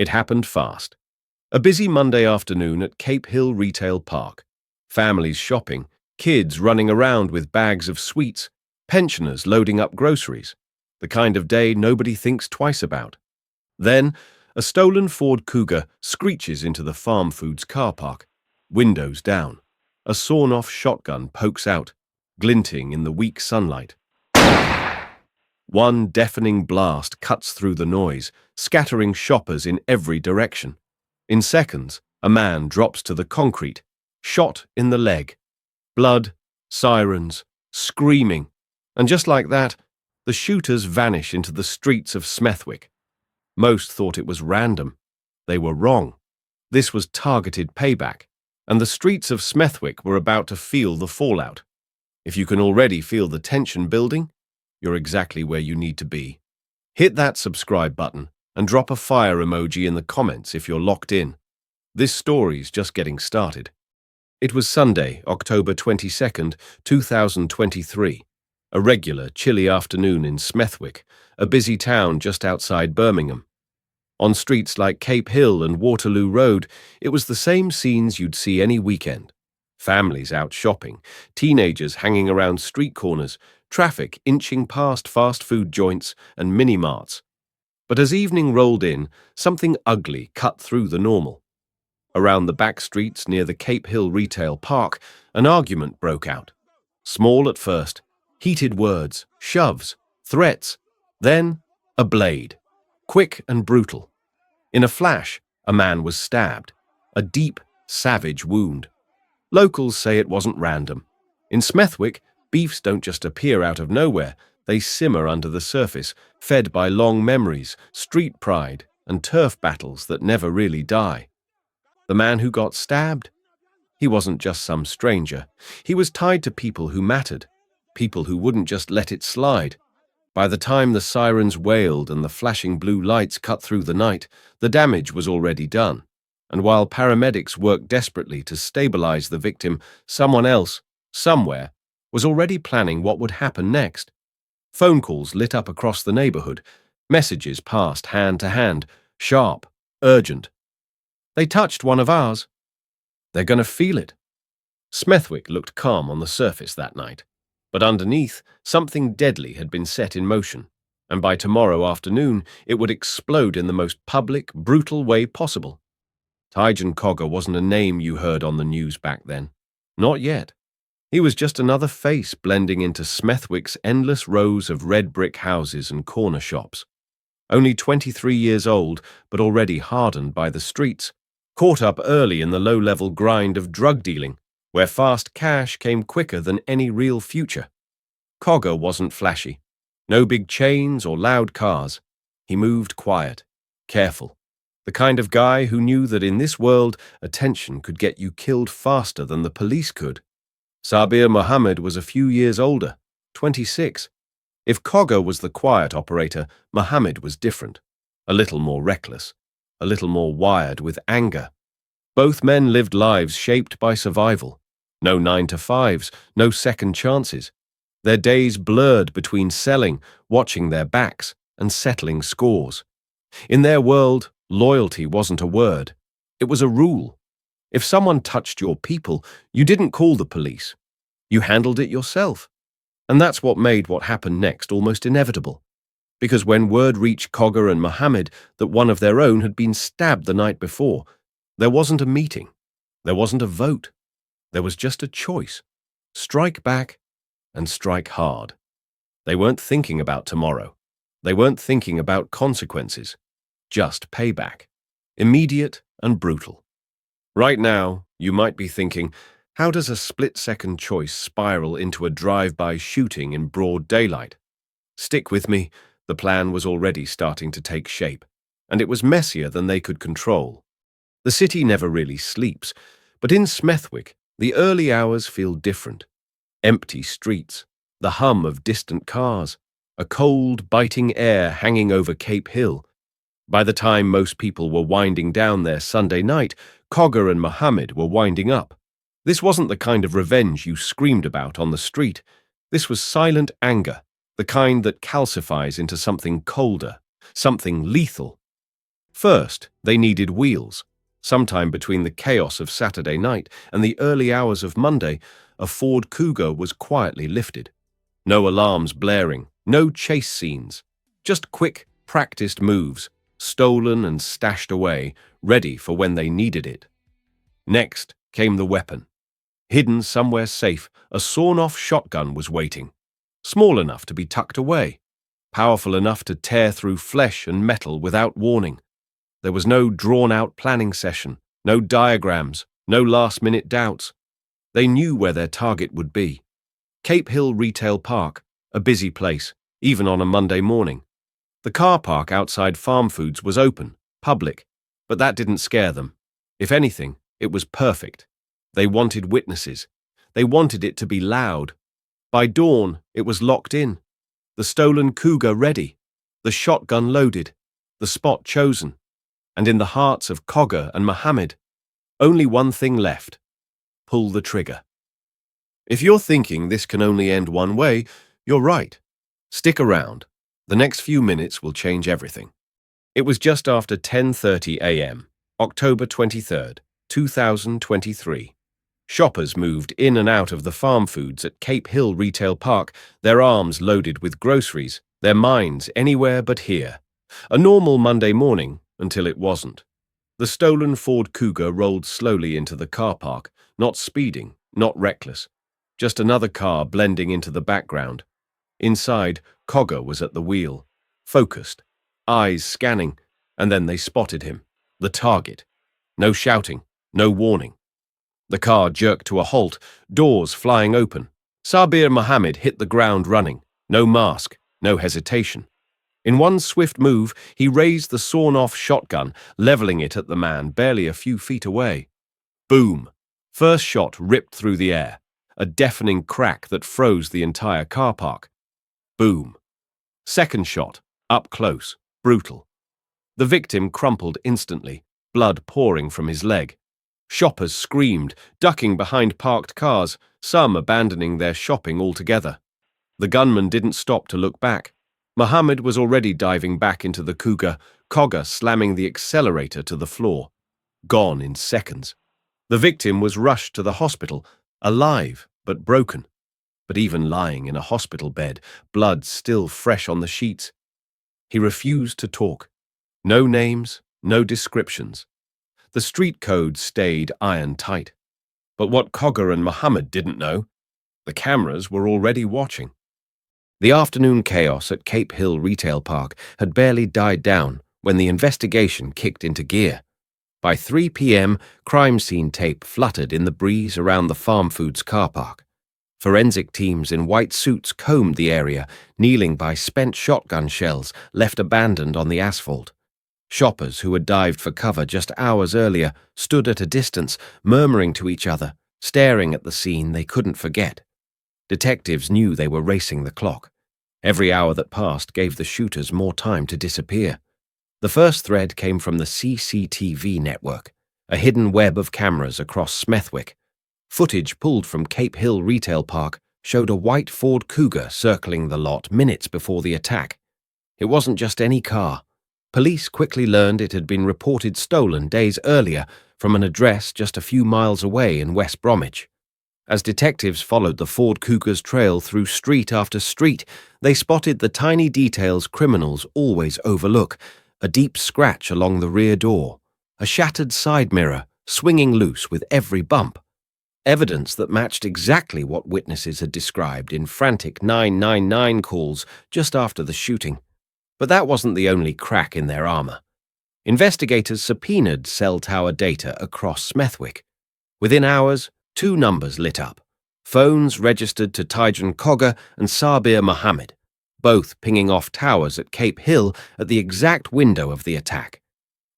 It happened fast. A busy Monday afternoon at Cape Hill Retail Park. Families shopping, kids running around with bags of sweets, pensioners loading up groceries. The kind of day nobody thinks twice about. Then, a stolen Ford Kuga screeches into the Farmfoods car park, windows down. A sawn-off shotgun pokes out, glinting in the weak sunlight. One deafening blast cuts through the noise, scattering shoppers in every direction. In seconds, a man drops to the concrete, shot in the leg. Blood, sirens, screaming. And just like that, the shooters vanish into the streets of Smethwick. Most thought it was random. They were wrong. This was targeted payback, and the streets of Smethwick were about to feel the fallout. If you can already feel the tension building, you're exactly where you need to be. Hit that subscribe button and drop a fire emoji in the comments if you're locked in. This story's just getting started. It was Sunday, October 22nd, 2023. A regular, chilly afternoon in Smethwick, a busy town just outside Birmingham. On streets like Cape Hill and Waterloo Road, it was the same scenes you'd see any weekend. Families out shopping, teenagers hanging around street corners, traffic inching past fast food joints and mini-marts. But as evening rolled in, something ugly cut through the normal. Around the back streets near the Cape Hill Retail Park, an argument broke out. Small at first, heated words, shoves, threats, then a blade, quick and brutal. In a flash, a man was stabbed, a deep, savage wound. Locals say it wasn't random. In Smethwick, beefs don't just appear out of nowhere, they simmer under the surface, fed by long memories, street pride, and turf battles that never really die. The man who got stabbed? He wasn't just some stranger. He was tied to people who mattered, people who wouldn't just let it slide. By the time the sirens wailed and the flashing blue lights cut through the night, the damage was already done. And while paramedics worked desperately to stabilize the victim, someone else, somewhere, was already planning what would happen next. Phone calls lit up across the neighborhood. Messages passed hand to hand, sharp, urgent. They touched one of ours. They're going to feel it. Smethwick looked calm on the surface that night. But underneath, something deadly had been set in motion, and by tomorrow afternoon it would explode in the most public, brutal way possible. Tyjon Cogger wasn't a name you heard on the news back then. Not yet. He was just another face blending into Smethwick's endless rows of red brick houses and corner shops. Only 23 years old, but already hardened by the streets, caught up early in the low-level grind of drug dealing, where fast cash came quicker than any real future. Cogger wasn't flashy. No big chains or loud cars. He moved quiet, careful. The kind of guy who knew that in this world, attention could get you killed faster than the police could. Saabir Mohamed was a few years older, 26. If Cogger was the quiet operator, Mohamed was different. A little more reckless, a little more wired with anger. Both men lived lives shaped by survival. No 9-to-5s, no second chances. Their days blurred between selling, watching their backs, and settling scores. In their world, loyalty wasn't a word. It was a rule. If someone touched your people, you didn't call the police. You handled it yourself. And that's what made what happened next almost inevitable. Because when word reached Cogger and Mohamed that one of their own had been stabbed the night before, there wasn't a meeting. There wasn't a vote. There was just a choice. Strike back and strike hard. They weren't thinking about tomorrow. They weren't thinking about consequences. Just payback. Immediate and brutal. Right now, you might be thinking, how does a split-second choice spiral into a drive-by shooting in broad daylight? Stick with me, the plan was already starting to take shape, and it was messier than they could control. The city never really sleeps, but in Smethwick, the early hours feel different. Empty streets, the hum of distant cars, a cold, biting air hanging over Cape Hill. By the time most people were winding down their Sunday night, Cogger and Mohamed were winding up. This wasn't the kind of revenge you screamed about on the street. This was silent anger, the kind that calcifies into something colder, something lethal. First, they needed wheels. Sometime between the chaos of Saturday night and the early hours of Monday, a Ford Kuga was quietly lifted. No alarms blaring, no chase scenes, just quick, practiced moves, stolen and stashed away, ready for when they needed it. Next came the weapon. Hidden somewhere safe, a sawn-off shotgun was waiting. Small enough to be tucked away, powerful enough to tear through flesh and metal without warning. There was no drawn-out planning session, no diagrams, no last-minute doubts. They knew where their target would be. Cape Hill Retail Park, a busy place, even on a Monday morning. The car park outside Farmfoods was open, public, but that didn't scare them. If anything, it was perfect. They wanted witnesses. They wanted it to be loud. By dawn, it was locked in. The stolen Kuga ready, the shotgun loaded, the spot chosen. And in the hearts of Cogger and Mohamed, only one thing left: pull the trigger. If you're thinking this can only end one way, you're right. Stick around. The next few minutes will change everything. It was just after 10:30 a.m., October 23rd, 2023. Shoppers moved in and out of the Farmfoods at Cape Hill Retail Park, their arms loaded with groceries, their minds anywhere but here. A normal Monday morning, until it wasn't. The stolen Ford Kuga rolled slowly into the car park, not speeding, not reckless. Just another car blending into the background. Inside, Cogger was at the wheel, focused, eyes scanning, and then they spotted him, the target. No shouting, no warning. The car jerked to a halt, doors flying open. Saabir Mohamed hit the ground running, no mask, no hesitation. In one swift move, he raised the sawn-off shotgun, leveling it at the man barely a few feet away. Boom! First shot ripped through the air, a deafening crack that froze the entire car park. Boom! Second shot, up close, brutal. The victim crumpled instantly, blood pouring from his leg. Shoppers screamed, ducking behind parked cars, some abandoning their shopping altogether. The gunman didn't stop to look back. Mohamed was already diving back into the Kuga, Cogger slamming the accelerator to the floor. Gone in seconds. The victim was rushed to the hospital, alive but broken. But even lying in a hospital bed, blood still fresh on the sheets. He refused to talk. No names, no descriptions. The street code stayed iron tight. But what Cogger and Mohamed didn't know, the cameras were already watching. The afternoon chaos at Cape Hill Retail Park had barely died down when the investigation kicked into gear. By 3 p.m., crime scene tape fluttered in the breeze around the Farmfoods car park. Forensic teams in white suits combed the area, kneeling by spent shotgun shells left abandoned on the asphalt. Shoppers who had dived for cover just hours earlier stood at a distance, murmuring to each other, staring at the scene they couldn't forget. Detectives knew they were racing the clock. Every hour that passed gave the shooters more time to disappear. The first thread came from the CCTV network, a hidden web of cameras across Smethwick. Footage pulled from Cape Hill Retail Park showed a white Ford Kuga circling the lot minutes before the attack. It wasn't just any car. Police quickly learned it had been reported stolen days earlier from an address just a few miles away in West Bromwich. As detectives followed the Ford Kuga's trail through street after street, they spotted the tiny details criminals always overlook: a deep scratch along the rear door, a shattered side mirror swinging loose with every bump. Evidence that matched exactly what witnesses had described in frantic 999 calls just after the shooting. But that wasn't the only crack in their armor. Investigators subpoenaed cell tower data across Smethwick. Within hours, 2 numbers lit up, phones registered to Tyjon Cogger and Saabir Mohamed, both pinging off towers at Cape Hill at the exact window of the attack.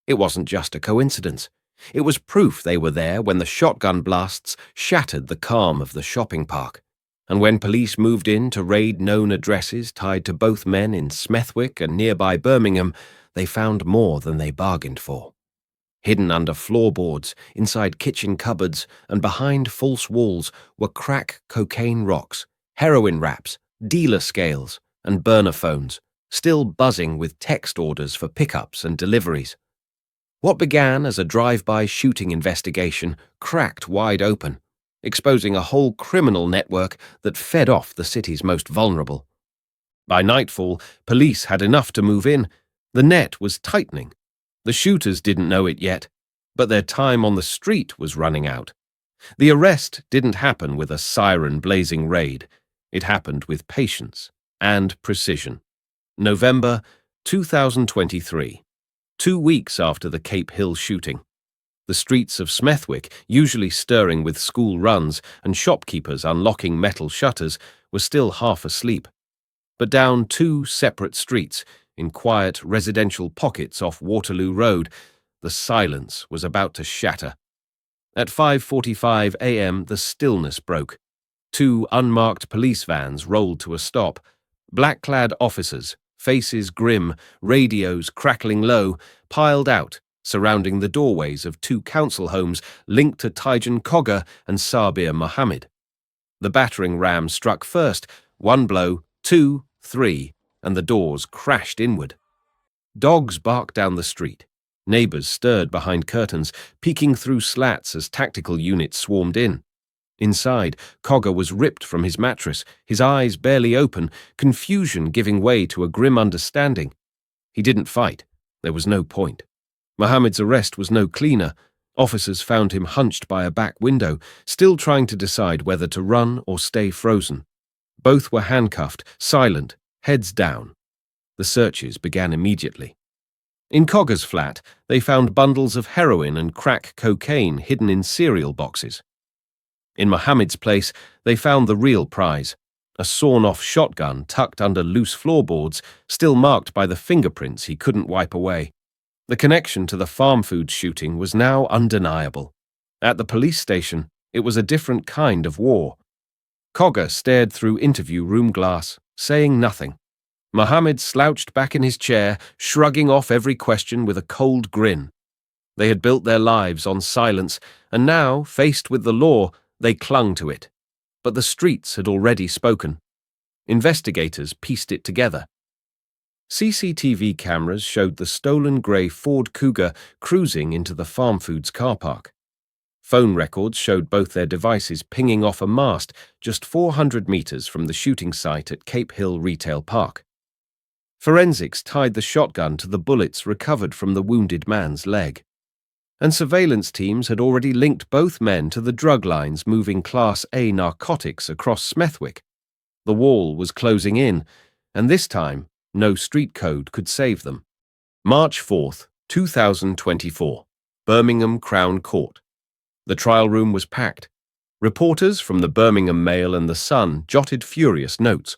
It wasn't just a coincidence. It was proof they were there when the shotgun blasts shattered the calm of the shopping park. And when police moved in to raid known addresses tied to both men in Smethwick and nearby Birmingham, they found more than they bargained for. Hidden under floorboards, inside kitchen cupboards, and behind false walls were crack cocaine rocks, heroin wraps, dealer scales, and burner phones, still buzzing with text orders for pickups and deliveries. What began as a drive-by shooting investigation cracked wide open, exposing a whole criminal network that fed off the city's most vulnerable. By nightfall, police had enough to move in. The net was tightening. The shooters didn't know it yet, but their time on the street was running out. The arrest didn't happen with a siren-blazing raid. It happened with patience and precision. November 2023, 2 weeks after the Cape Hill shooting. The streets of Smethwick, usually stirring with school runs and shopkeepers unlocking metal shutters, were still half asleep. But down 2 separate streets, in quiet residential pockets off Waterloo Road, the silence was about to shatter. At 5:45 a.m., the stillness broke. 2 unmarked police vans rolled to a stop. Black-clad officers, faces grim, radios crackling low, piled out, surrounding the doorways of 2 council homes linked to Tyjon Cogger and Saabir Mohamed. The battering ram struck first, 1 blow, 2, 3, and the doors crashed inward. Dogs barked down the street. Neighbors stirred behind curtains, peeking through slats as tactical units swarmed in. Inside, Cogger was ripped from his mattress, his eyes barely open, confusion giving way to a grim understanding. He didn't fight. There was no point. Mohamed's arrest was no cleaner. Officers found him hunched by a back window, still trying to decide whether to run or stay frozen. Both were handcuffed, silent, heads down. The searches began immediately. In Cogger's flat, they found bundles of heroin and crack cocaine hidden in cereal boxes. In Mohamed's place, they found the real prize, a sawn-off shotgun tucked under loose floorboards, still marked by the fingerprints he couldn't wipe away. The connection to the Farmfoods shooting was now undeniable. At the police station, it was a different kind of war. Cogger stared through interview room glass, saying nothing. Mohamed slouched back in his chair, shrugging off every question with a cold grin. They had built their lives on silence, and now, faced with the law, they clung to it. But the streets had already spoken. Investigators pieced it together. CCTV cameras showed the stolen grey Ford Kuga cruising into the Farmfoods car park. Phone records showed both their devices pinging off a mast just 400 meters from the shooting site at Cape Hill Retail Park. Forensics tied the shotgun to the bullets recovered from the wounded man's leg. And surveillance teams had already linked both men to the drug lines moving Class A narcotics across Smethwick. The wall was closing in, and this time, no street code could save them. March 4th, 2024, Birmingham Crown Court. The trial room was packed. Reporters from the Birmingham Mail and the Sun jotted furious notes.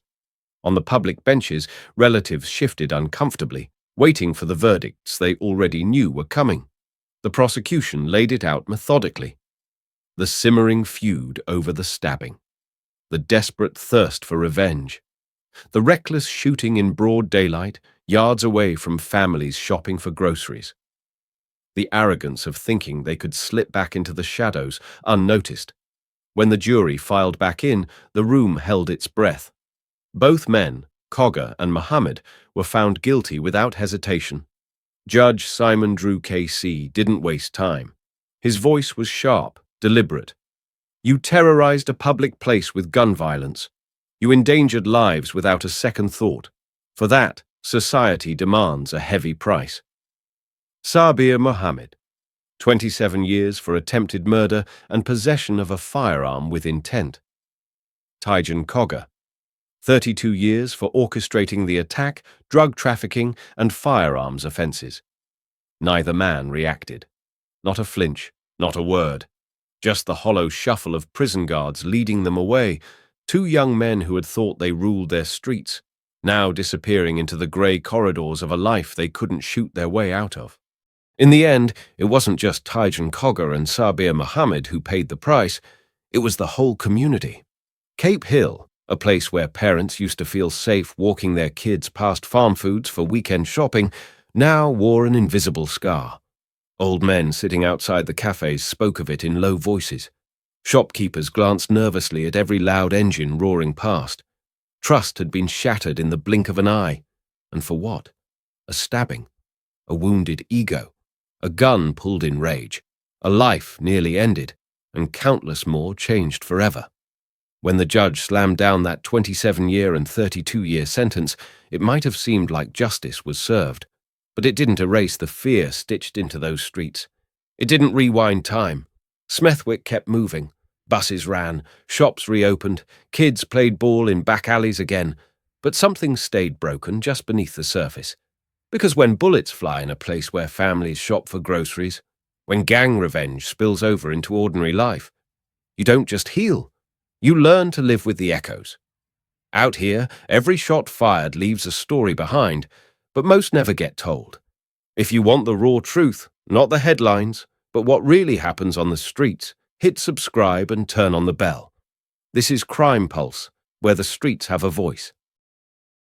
On the public benches, relatives shifted uncomfortably, waiting for the verdicts they already knew were coming. The prosecution laid it out methodically. The simmering feud over the stabbing. The desperate thirst for revenge. The reckless shooting in broad daylight, yards away from families shopping for groceries. The arrogance of thinking they could slip back into the shadows unnoticed. When the jury filed back in, the room held its breath. Both men, Cogger and Mohamed, were found guilty without hesitation. Judge Simon Drew KC didn't waste time. His voice was sharp, deliberate. You terrorized a public place with gun violence. You endangered lives without a second thought. For that, society demands a heavy price. Saabir Mohamed, 27 years for attempted murder and possession of a firearm with intent. Tyjon Cogger, 32 years for orchestrating the attack, drug trafficking, and firearms offences. Neither man reacted. Not a flinch, not a word. Just the hollow shuffle of prison guards leading them away, 2 young men who had thought they ruled their streets, now disappearing into the grey corridors of a life they couldn't shoot their way out of. In the end, it wasn't just Tyjon Cogger and Saabir Mohamed who paid the price, it was the whole community. Cape Hill, a place where parents used to feel safe walking their kids past Farmfoods for weekend shopping, now wore an invisible scar. Old men sitting outside the cafes spoke of it in low voices. Shopkeepers glanced nervously at every loud engine roaring past. Trust had been shattered in the blink of an eye. And for what? A stabbing. A wounded ego. a gun pulled in rage, a life nearly ended, and countless more changed forever. When the judge slammed down that 27-year and 32-year sentence, it might have seemed like justice was served, but it didn't erase the fear stitched into those streets. It didn't rewind time. Smethwick kept moving. Buses ran, shops reopened, kids played ball in back alleys again, but something stayed broken just beneath the surface. Because when bullets fly in a place where families shop for groceries, when gang revenge spills over into ordinary life, you don't just heal, you learn to live with the echoes. Out here, every shot fired leaves a story behind, but most never get told. If you want the raw truth, not the headlines, but what really happens on the streets, hit subscribe and turn on the bell. This is Crime Pulse, where the streets have a voice.